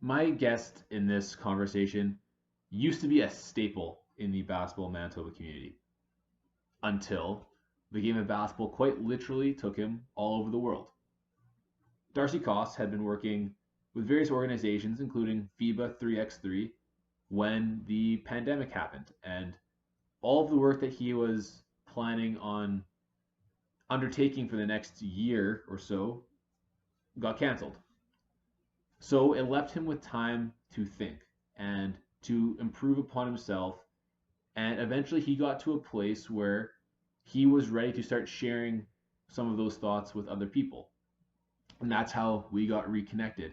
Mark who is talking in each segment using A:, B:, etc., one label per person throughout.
A: My guest in this conversation used to be a staple in the basketball Manitoba community until the game of basketball quite literally took him all over the world. Darcy Coss had been working with various organizations, including FIBA 3x3, when the pandemic happened, and all of the work that he was planning on undertaking for the next year or so got canceled. So it left him with time to think and to improve upon himself. And eventually he got to a place where he was ready to start sharing some of those thoughts with other people. And that's how we got reconnected.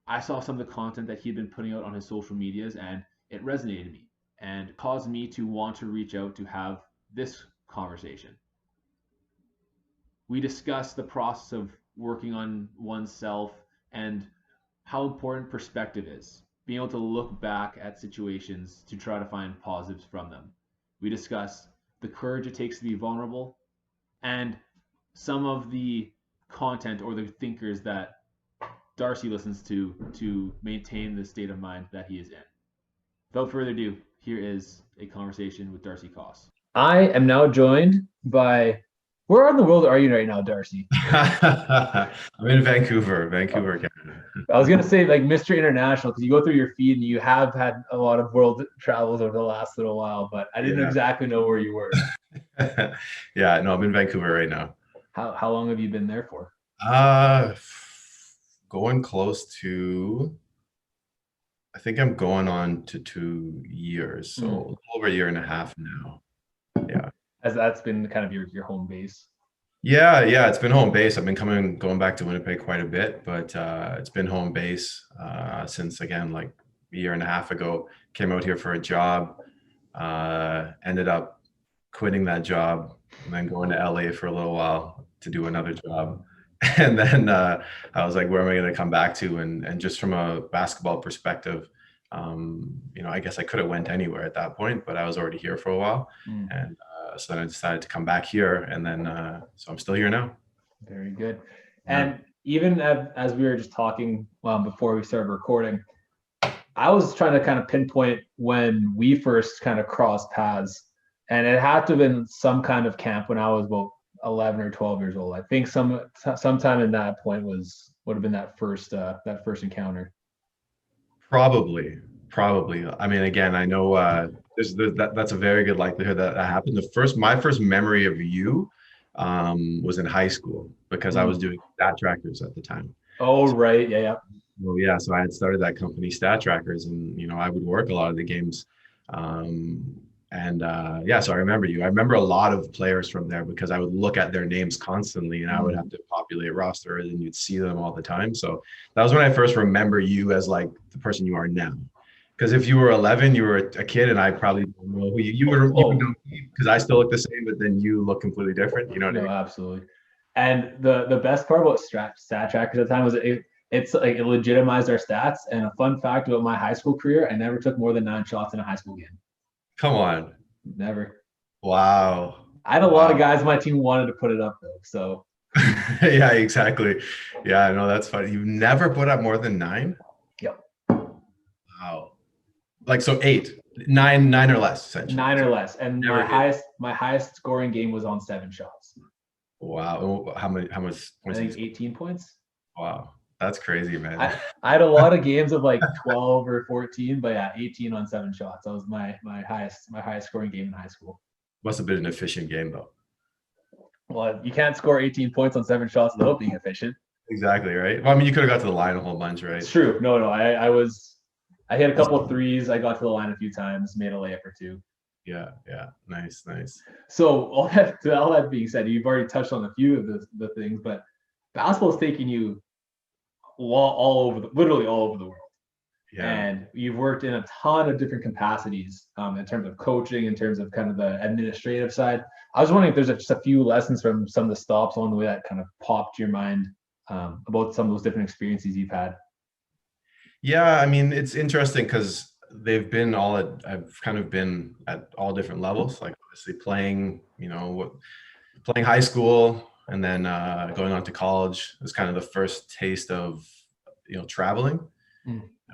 A: I saw some of the content that he'd been putting out on his social medias and it resonated with me and caused me to want to reach out to have this conversation. We discussed the process of working on oneself and how important perspective is, being able to look back at situations to try to find positives from them. We discuss the courage it takes to be vulnerable and some of the content or the thinkers that Darcy listens to maintain the state of mind that he is in. Without further ado, here is a conversation with Darcy Coss.
B: I am now joined by, where in the world are you right now, Darcy?
C: I'm in Vancouver, Canada.
B: I was going to say like Mr. International, because you go through your feed and you have had a lot of world travels over the last little while, but I didn't exactly know where you were.
C: Yeah, no, I'm in Vancouver right now.
B: How long have you been there for?
C: Going close to, I think I'm going on to 2 years, so a little over a year and a half now. Yeah.
B: As that's been kind of your home base.
C: Yeah, it's been home base. I've been going back to Winnipeg quite a bit, but it's been home base since, again, like a year and a half ago. Came out here for a job, ended up quitting that job and then going to LA for a little while to do another job. And then I was like, where am I going to come back to? And just from a basketball perspective, I guess I could have went anywhere at that point, but I was already here for a while. And so then I decided to come back here, and then so I'm still here now.
B: Very good. And even as we were just talking before we started recording, I was trying to kind of pinpoint when we first kind of crossed paths, and it had to have been some kind of camp when I was about 11 or 12 years old. I think sometime in that point would have been that first encounter.
C: Probably. I mean, again, I know that's a very good likelihood that happened. My first memory of you was in high school because I was doing stat trackers at the time.
B: Oh, right. Yeah.
C: Well, yeah. So I had started that company, Stat Trackers, and I would work a lot of the games. So I remember you. I remember a lot of players from there because I would look at their names constantly and I would have to populate roster and you'd see them all the time. So that was when I first remember you as like the person you are now. Because if you were 11, you were a kid, and I probably don't know who you would know because I still look the same, but then you look completely different. You know what I mean?
B: Absolutely. And the best part about stat trackers at the time was it's like it legitimized our stats. And a fun fact about my high school career, I never took more than 9 shots in a high school game.
C: Come on.
B: Never.
C: Wow.
B: I had a lot of guys on my team wanted to put it up though. So.
C: Yeah, exactly. Yeah, I know, that's funny. You've never put up more than 9?
B: Yep.
C: Wow. Like, so 8, 9 or less, essentially.
B: 9 or less. And my highest scoring game was on 7 shots.
C: Wow. How much points?
B: I think 18 points.
C: Wow. That's crazy, man.
B: I had a lot of games of like 12 or 14, but yeah, 18 on 7 shots. That was my highest scoring game in high school.
C: Must have been an efficient game though.
B: Well, you can't score 18 points on 7 shots without being efficient.
C: Exactly, right? Well, I mean, you could have got to the line a whole bunch, right?
B: It's true. No, I hit a couple of threes. I got to the line a few times, made a layup or 2.
C: Yeah. Nice.
B: So all that being said, you've already touched on a few of the things, but basketball is taking you literally all over the world.
C: Yeah.
B: And you've worked in a ton of different capacities in terms of coaching, in terms of kind of the administrative side. I was wondering if there's just a few lessons from some of the stops along the way that kind of popped to your mind about some of those different experiences you've had.
C: Yeah, I mean, it's interesting because they've been I've kind of been at all different levels, like obviously playing high school and then going on to college was kind of the first taste of, traveling.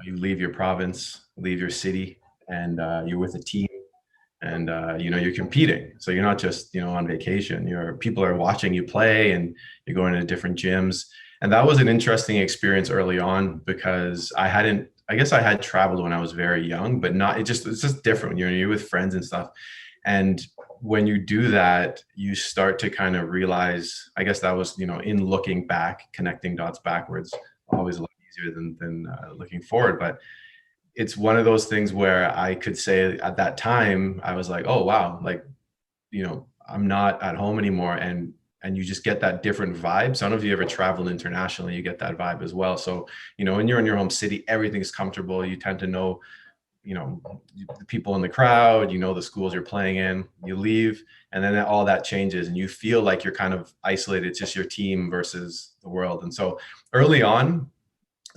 C: you leave your province, leave your city, and you're with a team, and you're competing. So you're not just on vacation. People are watching you play, and you're going to different gyms. And that was an interesting experience early on because I guess I had traveled when I was very young, but not, it's just different. You're with friends and stuff. And when you do that, you start to kind of realize, I guess that was, in looking back, connecting dots backwards, always a lot easier than looking forward. But it's one of those things where I could say at that time, I was like, oh, wow, like, I'm not at home anymore. And you just get that different vibe. So I don't know if you ever traveled internationally, you get that vibe as well. So, when you're in your home city, everything's comfortable. You tend to know, the people in the crowd, the schools you're playing in. You leave, and then all that changes, and you feel like you're kind of isolated. It's just your team versus the world. And so early on,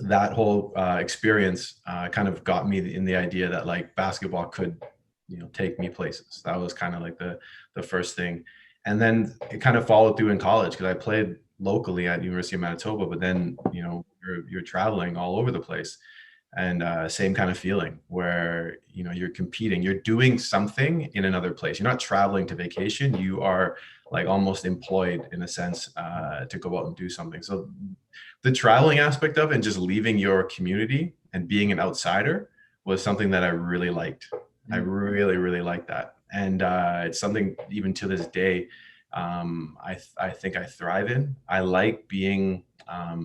C: that whole experience kind of got me in the idea that like basketball could, take me places. That was kind of like the first thing. And then it kind of followed through in college because I played locally at University of Manitoba, but then, you're traveling all over the place, and same kind of feeling where, you're competing, you're doing something in another place. You're not traveling to vacation. You are like almost employed in a sense to go out and do something. So the traveling aspect of it and just leaving your community and being an outsider was something that I really liked. I really, really liked that. And it's something even to this day, I think I thrive in. I like being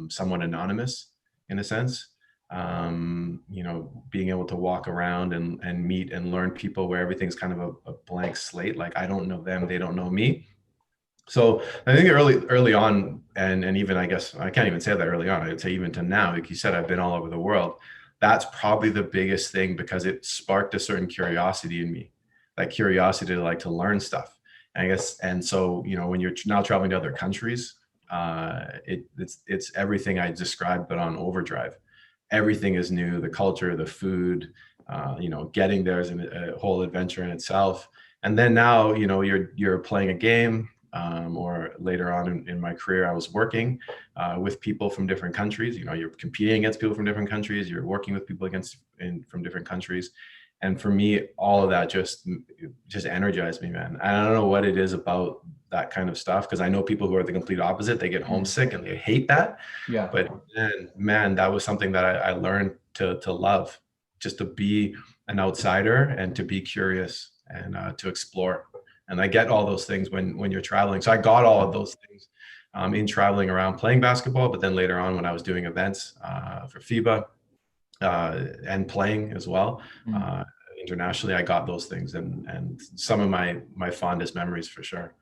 C: somewhat anonymous in a sense, being able to walk around and meet and learn people where everything's kind of a blank slate. Like I don't know them, they don't know me. So I think early on, and even I guess I can't even say that early on, I'd say even to now, like you said, I've been all over the world. That's probably the biggest thing because it sparked a certain curiosity in me, that curiosity to like to learn stuff. I guess, and so when you're now traveling to other countries, it's everything I described, but on overdrive. Everything is new, the culture, the food, getting there is a whole adventure in itself. And then now, you're playing a game, or later on in my career, I was working with people from different countries. You're competing against people from different countries. You're working with people from different countries. And for me, all of that just energized me, man. And I don't know what it is about that kind of stuff, because I know people who are the complete opposite. They get homesick and they hate that.
B: Yeah.
C: But man, that was something that I learned to love, just to be an outsider and to be curious and to explore. And I get all those things when you're traveling. So I got all of those things in traveling around playing basketball, but then later on when I was doing events for FIBA and playing as well internationally, I got those things and some of my fondest memories for sure.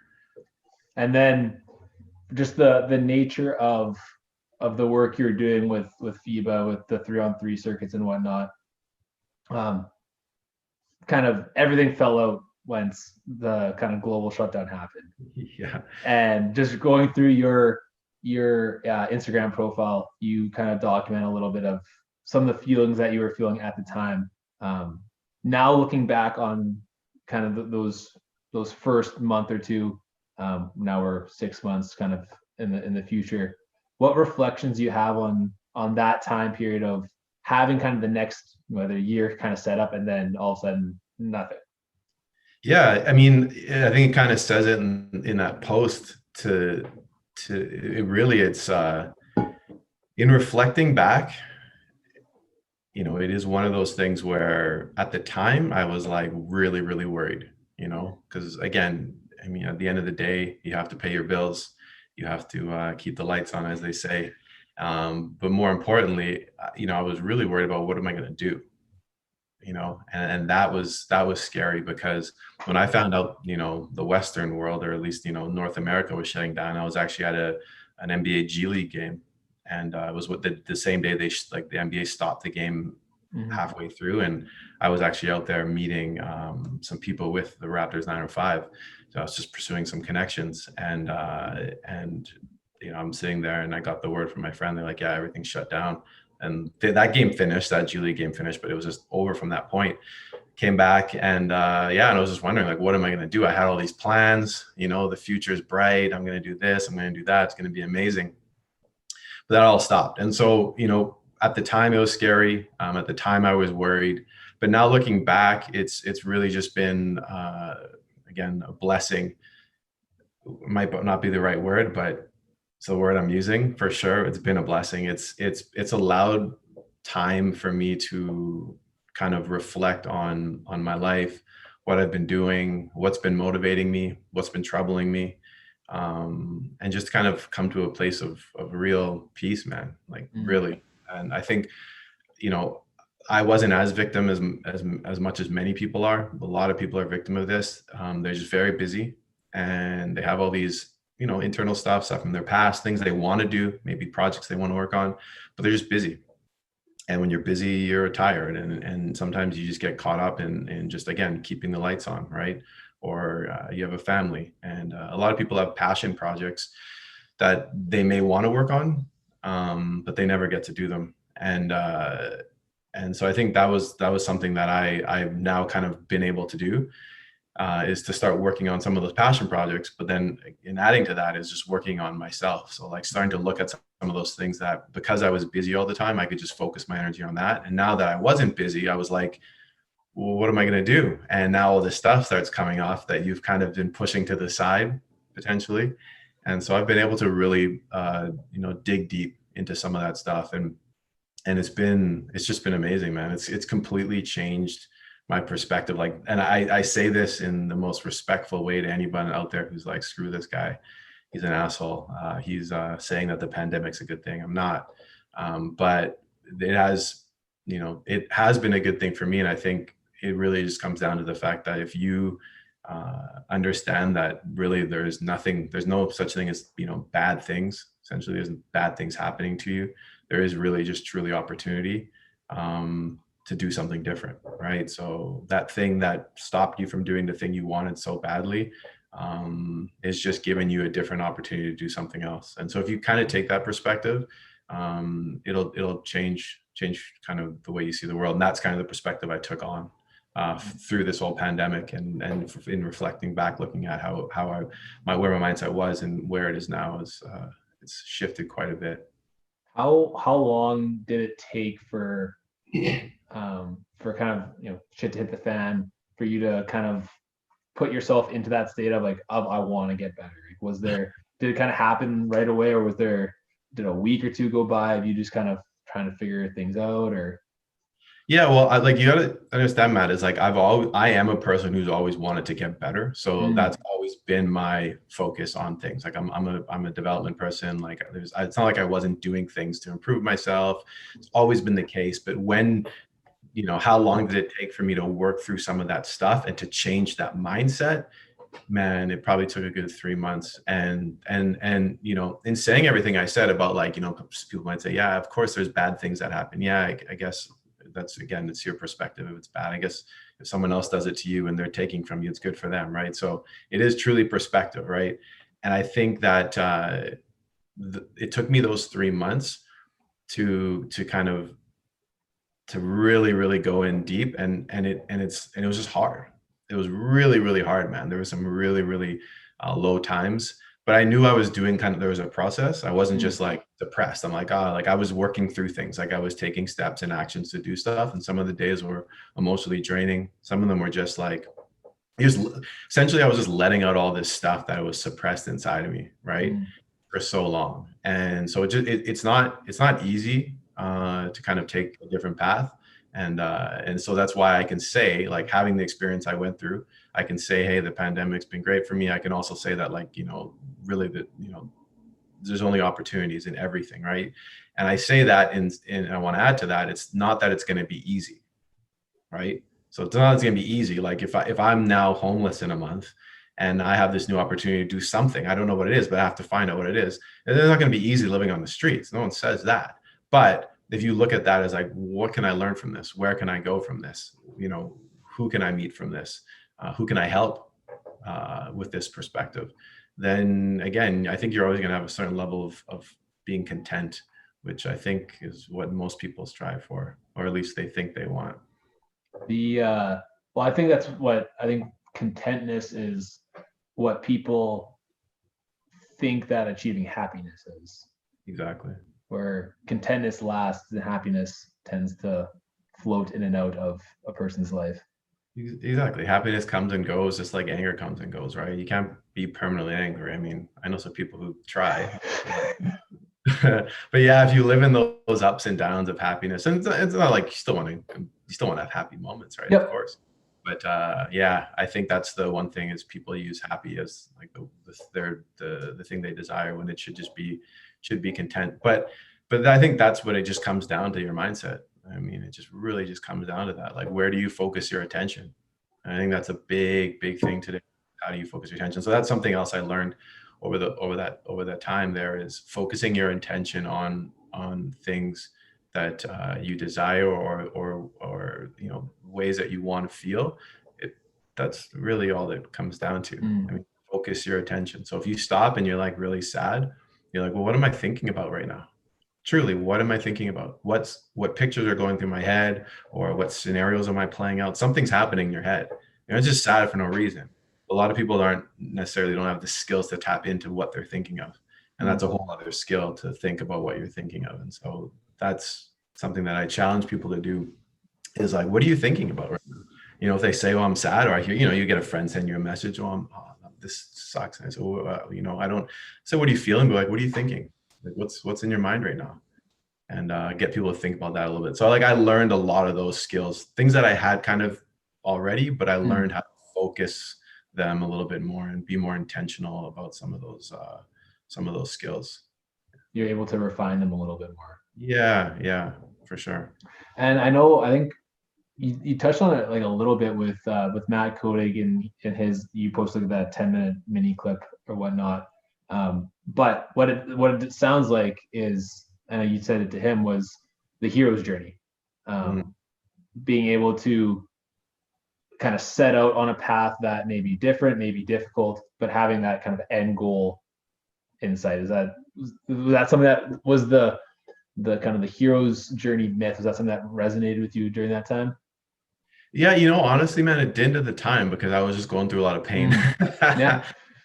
B: And then just the nature of the work you're doing with FIBA, with the 3-on-3 circuits and whatnot, kind of everything fell out once the kind of global shutdown happened.
C: Yeah.
B: And just going through your Instagram profile, you kind of document a little bit of some of the feelings that you were feeling at the time. Now looking back on kind of those first month or two, now we're 6 months kind of in the future. What reflections do you have on that time period of having kind of the next whether year kind of set up and then all of a sudden nothing?
C: Yeah, I mean, I think it kind of says it in that post to it really, it's in reflecting back, it is one of those things where at the time I was like really, really worried, because again, I mean, at the end of the day, you have to pay your bills, you have to keep the lights on, as they say. But more importantly, I was really worried about what am I going to do? And that was scary, because when I found out, the Western world, or at least, North America was shutting down, I was actually at an NBA G League game. And it was the same day the NBA stopped the game halfway through. And I was actually out there meeting some people with the Raptors 905. So I was just pursuing some connections, and I'm sitting there and I got the word from my friend. They're like, yeah, everything's shut down. And that game finished, that G League game finished, but it was just over from that point. Came back and and I was just wondering, like, what am I going to do? I had all these plans, the future's bright. I'm going to do this, I'm going to do that. It's going to be amazing. But that all stopped. And so, at the time it was scary. At the time I was worried, but now looking back, it's really just been, again, a blessing. Might not be the right word, but it's the word I'm using for sure. It's been a blessing. It's allowed time for me to kind of reflect on my life, what I've been doing, what's been motivating me, what's been troubling me, and just kind of come to a place of real peace, man. Like really. And I think, I wasn't as victim as much as many people are. A lot of people are victim of this. They're just very busy, and they have all these, internal stuff from their past, things they want to do, maybe projects they want to work on, but they're just busy. And when you're busy, you're tired, and sometimes you just get caught up in just, again, keeping the lights on, right? Or you have a family, and a lot of people have passion projects that they may want to work on, but they never get to do them. And so I think that was something that I've now kind of been able to do, is to start working on some of those passion projects. But then in adding to that is just working on myself. So like starting to look at some of those things that, because I was busy all the time, I could just focus my energy on that. And now that I wasn't busy, I was like, well, what am I going to do? And now all this stuff starts coming off that you've kind of been pushing to the side potentially. And so I've been able to really, dig deep into some of that stuff. And it's just been amazing, man. It's completely changed my perspective. Like, and I say this in the most respectful way to anybody out there who's like, screw this guy, he's an asshole. He's saying that the pandemic's a good thing. I'm not. But it has been a good thing for me. And I think it really just comes down to the fact that if you understand that really there's no such thing as, bad things. Essentially, there's bad things happening to you. There is really just truly opportunity to do something different, right? So that thing that stopped you from doing the thing you wanted so badly is just giving you a different opportunity to do something else. And so if you kind of take that perspective, it'll change kind of the way you see the world. And that's kind of the perspective I took on through this whole pandemic, and in reflecting back, looking at where my mindset was and where it is now, is it's shifted quite a bit.
B: How long did it take for kind of, shit to hit the fan, for you to kind of put yourself into that state of I want to get better? Like, did it kind of happen right away, or did a week or two go by of you just kind of trying to figure things out? Or
C: yeah, well, you gotta understand, Matt, is like I am a person who's always wanted to get better. So that's always been my focus on things. Like I'm a development person. Like it's not like I wasn't doing things to improve myself. It's always been the case. But when, how long did it take for me to work through some of that stuff and to change that mindset? Man, it probably took a good 3 months. And in saying everything I said about people might say, yeah, of course there's bad things that happen. Yeah, I guess it's your perspective. If it's bad, I guess if someone else does it to you and they're taking from you, it's good for them, right? So it is truly perspective, right? And I think that it took me those 3 months to really, really go in deep, and it was just hard. It was really, really hard, man. There were some really, really low times. But I knew I was doing there was a process. I wasn't just depressed. I'm I was working through things. I was taking steps and actions to do stuff. And some of the days were emotionally draining. Some of them were just essentially I was just letting out all this stuff that was suppressed inside of me, right? For so long. And so it's not easy to kind of take a different path. And so that's why I can say, having the experience I went through, I can say, hey, the pandemic's been great for me. I can also say that really that, there's only opportunities in everything, right? And I say that, and I want to add to that, it's not that it's going to be easy, right? So it's not going to be easy. Like if I'm now homeless in a month and I have this new opportunity to do something, I don't know what it is, but I have to find out what it is. And it's not going to be easy living on the streets. No one says that. But if you look at that as what can I learn from this? Where can I go from this? Who can I meet from this? Who can I help with this perspective? Then again, I think you're always going to have a certain level of being content, which I think is what most people strive for, or at least they think they want.
B: Well, I think that's what I think contentness is, what people think that achieving happiness is.
C: Exactly.
B: where contentness lasts and happiness tends to float in and out of a person's life.
C: Exactly. Happiness comes and goes, just like anger comes and goes, right? You can't be permanently angry. I mean, I know some people who try. But yeah, if you live in those ups and downs of happiness, and it's not like you still want to have happy moments, right?
B: Yep.
C: Of course. But yeah, I think that's the one thing is people use happy as like the thing they desire when it should be content. But I think that's what it just comes down to, your mindset. I mean, it just really just comes down to that. Like, where do you focus your attention? And I think that's a big thing today. How do you focus your attention? So that's something else I learned over that time there, is focusing your attention on things that you desire or ways that you want to feel. That's really all that comes down to. I mean, focus your attention. So if you stop and you're like really sad, you're like, well, what am I thinking about right now? Truly, what am I thinking about? What pictures are going through my head, or what scenarios am I playing out? Something's happening in your head. It's just sad for no reason. A lot of people don't have the skills to tap into what they're thinking of. And that's a whole other skill, to think about what you're thinking of. And so that's something that I challenge people to do, is like, what are you thinking about right now? If they say, oh, I'm sad, or I hear, you get a friend send you a message, oh, this sucks. And I say, well, I don't say, what are you feeling? But like, what are you thinking? Like, what's in your mind right now? And get people to think about that a little bit. So like, I learned a lot of those skills, things that I had kind of already, but I learned how to focus them a little bit more and be more intentional about some of those skills.
B: You're able to refine them a little bit more.
C: Yeah, for sure.
B: And I think you touched on it like a little bit with Matt Koenig and you posted that 10-minute mini clip or whatnot. But what it sounds like is, and you said it to him, was the hero's journey. Being able to kind of set out on a path that may be different, may be difficult, but having that kind of end goal insight. Was that something that was the kind of the hero's journey myth? Was that something that resonated with you during that time?
C: Yeah, honestly, man, it didn't at the time, because I was just going through a lot of pain.
B: Yeah.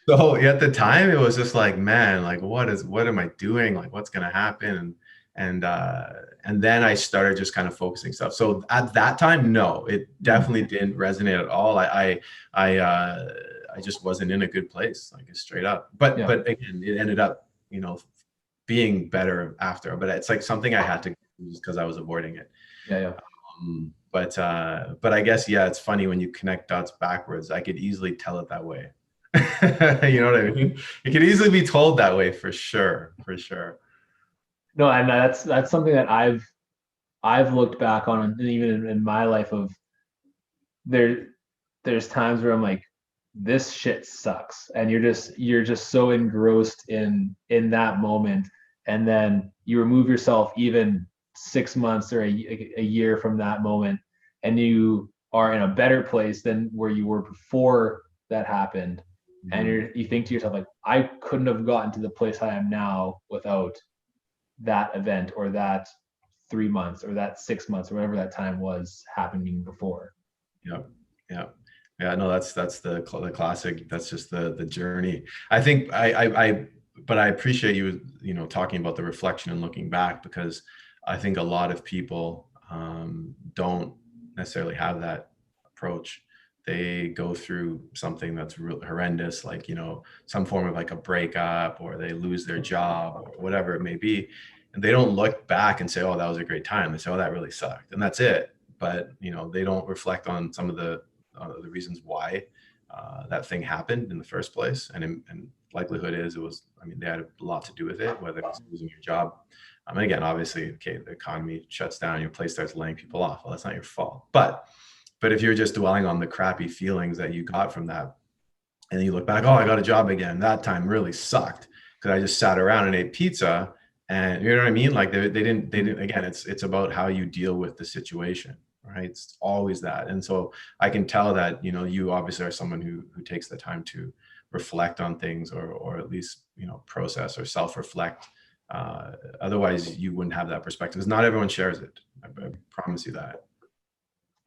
C: So at the time, it was just like, man, like, what am I doing? Like, what's gonna happen? And then I started just kind of focusing stuff. So at that time, no, it definitely didn't resonate at all. I just wasn't in a good place, like, straight up. But again, it ended up, being better after. But it's like something I had to do just because I was avoiding it.
B: Yeah.
C: But I guess, yeah, it's funny when you connect dots backwards. I could easily tell it that way. You know what I mean? It could easily be told that way, for sure.
B: No, and that's something that I've looked back on, and even in my life, of there's times where I'm like, this shit sucks, and you're just so engrossed in that moment, and then you remove yourself even 6 months or a year from that moment, and you are in a better place than where you were before that happened. And you think to yourself, like, I couldn't have gotten to the place I am now without that event, or that 3 months, or that 6 months, or whatever that time was happening before.
C: Yeah. No, that's the classic. That's just the journey. I think but I appreciate you talking about the reflection and looking back, because I think a lot of people don't necessarily have that approach. They go through something that's real horrendous, like, some form of like a breakup, or they lose their job, or whatever it may be. And they don't look back and say, oh, that was a great time. They say, oh, that really sucked. And that's it. But, they don't reflect on some of the reasons why that thing happened in the first place. And likelihood is they had a lot to do with it, whether it's losing your job. And again, obviously, okay, the economy shuts down, your place starts laying people off. Well, that's not your fault. But if you're just dwelling on the crappy feelings that you got from that, and then you look back, oh, I got a job again. That time really sucked because I just sat around and ate pizza. And you know what I mean? Like they didn't, again, it's about how you deal with the situation, right? It's always that. And so I can tell that, you obviously are someone who takes the time to reflect on things, or at least, process or self-reflect. Otherwise you wouldn't have that perspective, because not everyone shares it. I promise you that.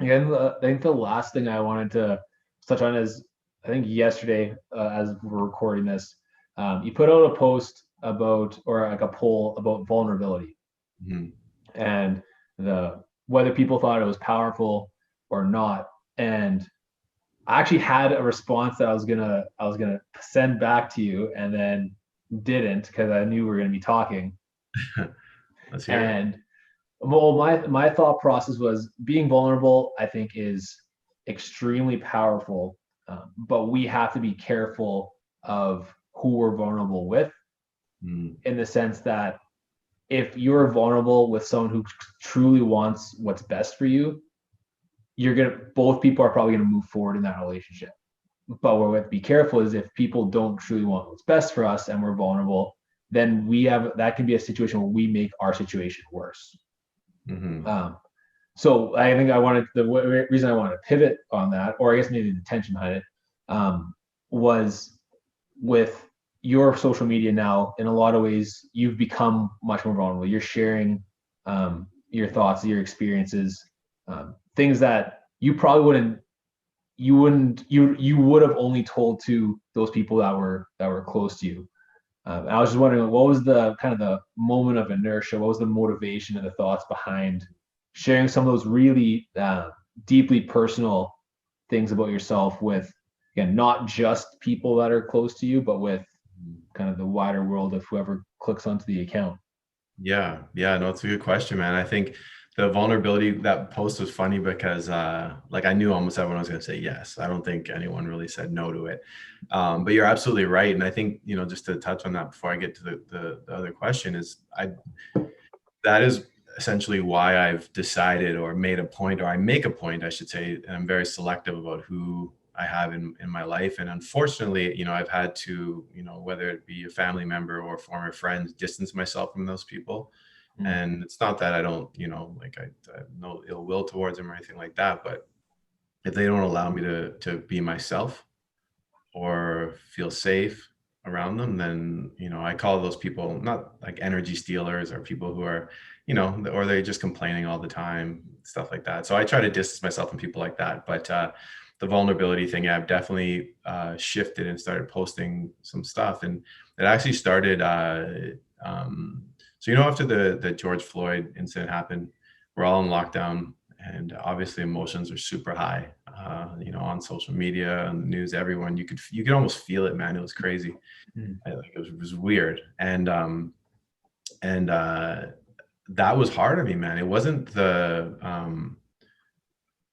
B: Again, I think the last thing I wanted to touch on is, I think yesterday, as we're recording this, you put out a post about, or like a poll about vulnerability and whether people thought it was powerful or not. And I actually had a response that I was gonna send back to you, and then didn't, because I knew we were gonna be talking.
C: Let's hear
B: and well, my thought process was, being vulnerable, I think, is extremely powerful, but we have to be careful of who we're vulnerable with, in the sense that if you're vulnerable with someone who truly wants what's best for you, both people are probably gonna move forward in that relationship. But what we have to be careful is, if people don't truly want what's best for us and we're vulnerable, then that can be a situation where we make our situation worse. So I think the reason I wanted to pivot on that, or I guess maybe the intention behind it, was with your social media now. In a lot of ways, you've become much more vulnerable. You're sharing your thoughts, your experiences, things that you probably you would have only told to those people that were close to you. I was just wondering, what was the kind of the moment of inertia? What was the motivation and the thoughts behind sharing some of those really deeply personal things about yourself with, again, not just people that are close to you, but with kind of the wider world of whoever clicks onto the account?
C: Yeah, no, it's a good question, man. I think the vulnerability, that post was funny because like I knew almost everyone was going to say yes. I don't think anyone really said no to it. But you're absolutely right. And I think, just to touch on that before I get to the other question, is that is essentially why I've decided, or made a point, or I make a point, I should say, and I'm very selective about who I have in my life. And unfortunately, I've had to, whether it be a family member or former friends, distance myself from those people. And it's not that I don't, like I have no ill will towards them or anything like that, but if they don't allow me to be myself or feel safe around them, then, I call those people not like energy stealers, or people who are, or they're just complaining all the time, stuff like that. So I try to distance myself from people like that. But the vulnerability thing, I've definitely shifted and started posting some stuff. And it actually started, so, after the George Floyd incident happened, we're all in lockdown, and obviously emotions are super high, on social media, on the news, everyone, you could almost feel it, man. It was crazy. It was weird. And that was hard on me, man. It wasn't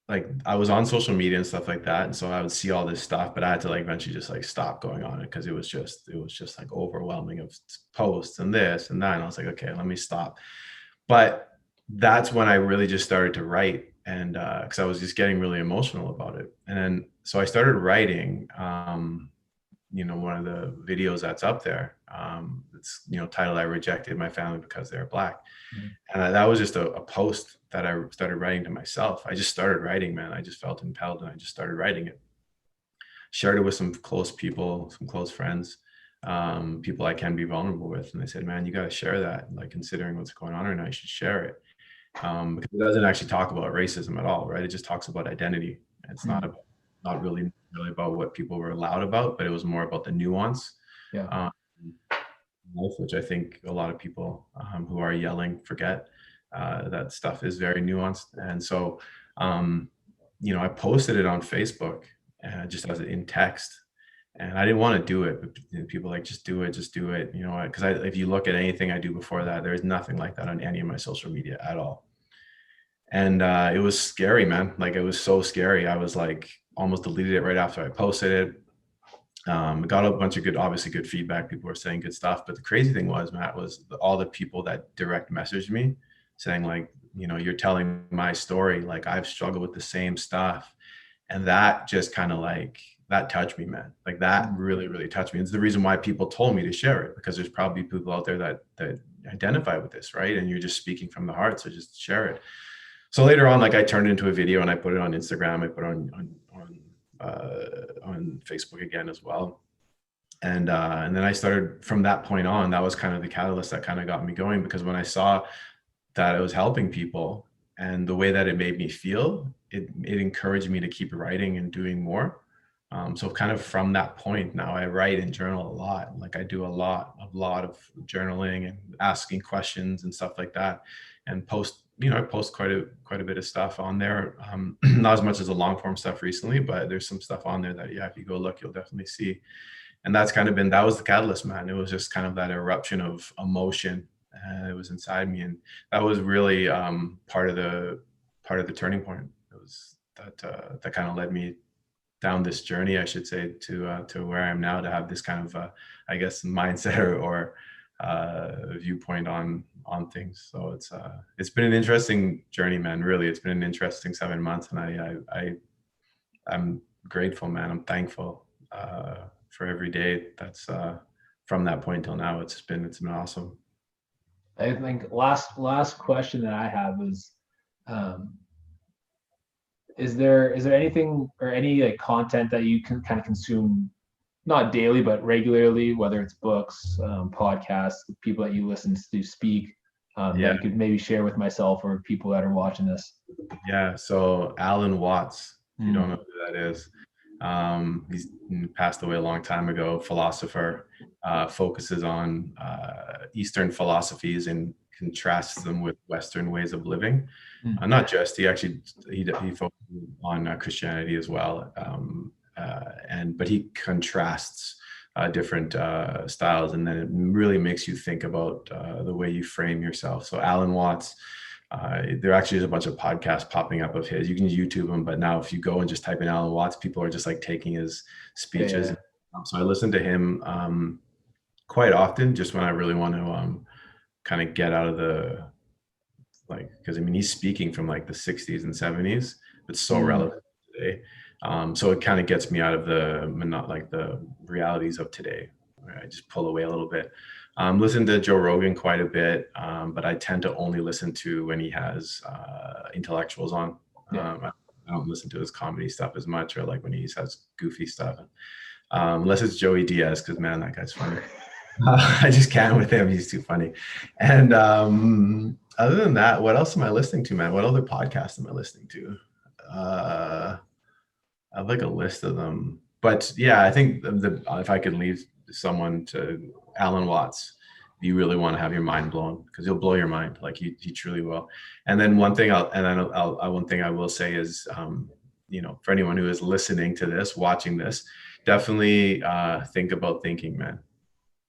C: like I was on social media and stuff like that, and so I would see all this stuff, but I had to eventually just stop going on it, because it was just overwhelming of posts and this and that, and I was like, okay, let me stop. But that's when I really just started to write, and because I was just getting really emotional about it. And then so I started writing. One of the videos that's up there, it's titled "I Rejected My Family Because They're Black." And that was just a post that I started writing to myself. I just started writing, man. I just felt impelled, and I just started writing it. Shared it with some close people, some close friends, people I can be vulnerable with. And they said, man, you got to share that. Considering what's going on right now, you should share it. Because it doesn't actually talk about racism at all, right? It just talks about identity. It's not really about what people were loud about, but it was more about the nuance. Which I think a lot of people who are yelling forget. That stuff is very nuanced. And so, I posted it on Facebook, just as in text, and I didn't want to do it, but people were like, just do it. Because if you look at anything I do before that, there is nothing like that on any of my social media at all. And it was scary, man. It was so scary. I was almost deleted it right after I posted it. Got a bunch of obviously good feedback. People were saying good stuff. But the crazy thing was, Matt, was all the people that direct messaged me saying you're telling my story. I've struggled with the same stuff. And that just kind of that touched me, man. That really, really touched me. It's the reason why people told me to share it, because there's probably people out there that identify with this, right? And you're just speaking from the heart. So just share it. So later on, I turned it into a video, and I put it on Instagram. I put it on Facebook again as well. And then I started, from that point on, that was kind of the catalyst that kind of got me going, because when I saw that it was helping people and the way that it made me feel, it encouraged me to keep writing and doing more. So kind of from that point now I write and journal a lot. Like I do a lot of journaling and asking questions and stuff like that, and I post quite a bit of stuff on there. Not as much as the long form stuff recently, but there's some stuff on there that, yeah, if you go look, you'll definitely see. And that's kind of been, that was the catalyst, man. It was just kind of that eruption of emotion. It was inside me. And that was really part of the turning point. It was that kind of led me down this journey, I should say, to where I am now, to have this kind of, I guess, mindset or viewpoint on things. So it's been an interesting journey, man. Really, it's been an interesting 7 months, and I'm grateful, man. I'm thankful for every day that's from that point till now. It's been awesome.
B: I think last question that I have is, is there anything or any like content that you can kind of consume, not daily but regularly, whether it's books, podcasts, people that you listen to speak, that you could maybe share with myself or people that are watching this?
C: Yeah. So Alan Watts, if you don't know who that is, he's passed away a long time ago, philosopher, focuses on Eastern philosophies and contrasts them with Western ways of living. Not just, he focuses on Christianity as well, but he contrasts different styles, and then it really makes you think about the way you frame yourself. So Alan Watts, there actually is a bunch of podcasts popping up of his. You can YouTube them, but now if you go and just type in Alan Watts, people are just like taking his speeches. Yeah. So I listen to him quite often, just when I really want to kind of get out of the, like, because I mean, he's speaking from like the 60s and 70s. It's so relevant today. So it kind of gets me out of the realities of today. I just pull away a little bit. Listen to Joe Rogan quite a bit, but I tend to only listen to when he has intellectuals on. I don't listen to his comedy stuff as much, or like when he has goofy stuff, unless it's Joey Diaz, because man, that guy's funny. I just can't with him. He's too funny. And other than that, what else am I listening to, man? What other podcasts am I listening to? I have like a list of them. But yeah, I think if I could leave someone to Alan Watts, you really want to have your mind blown, because he'll blow your mind. Like he truly will. And then one thing I will say is, for anyone who is listening to this, watching this, definitely think about thinking, man.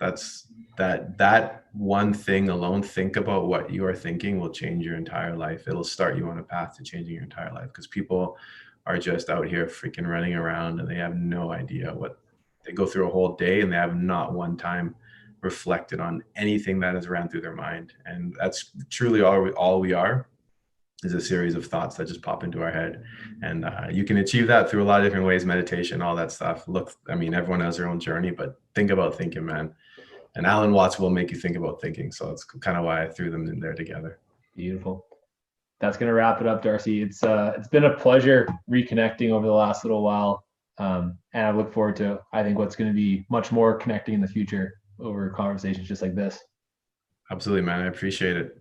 C: That's that one thing alone. Think about what you are thinking will change your entire life. It'll start you on a path to changing your entire life, because people are just out here freaking running around and they have no idea what they go through a whole day, and they have not one time reflected on anything that has ran through their mind. And that's truly all we are, is a series of thoughts that just pop into our head. And you can achieve that through a lot of different ways, meditation, all that stuff. Look, I mean, everyone has their own journey, but think about thinking, man. And Alan Watts will make you think about thinking. So it's kind of why I threw them in there together.
B: Beautiful. That's going to wrap it up, Darcy. It's been a pleasure reconnecting over the last little while. And I look forward to, I think, what's going to be much more connecting in the future over conversations just like this.
C: Absolutely, man. I appreciate it.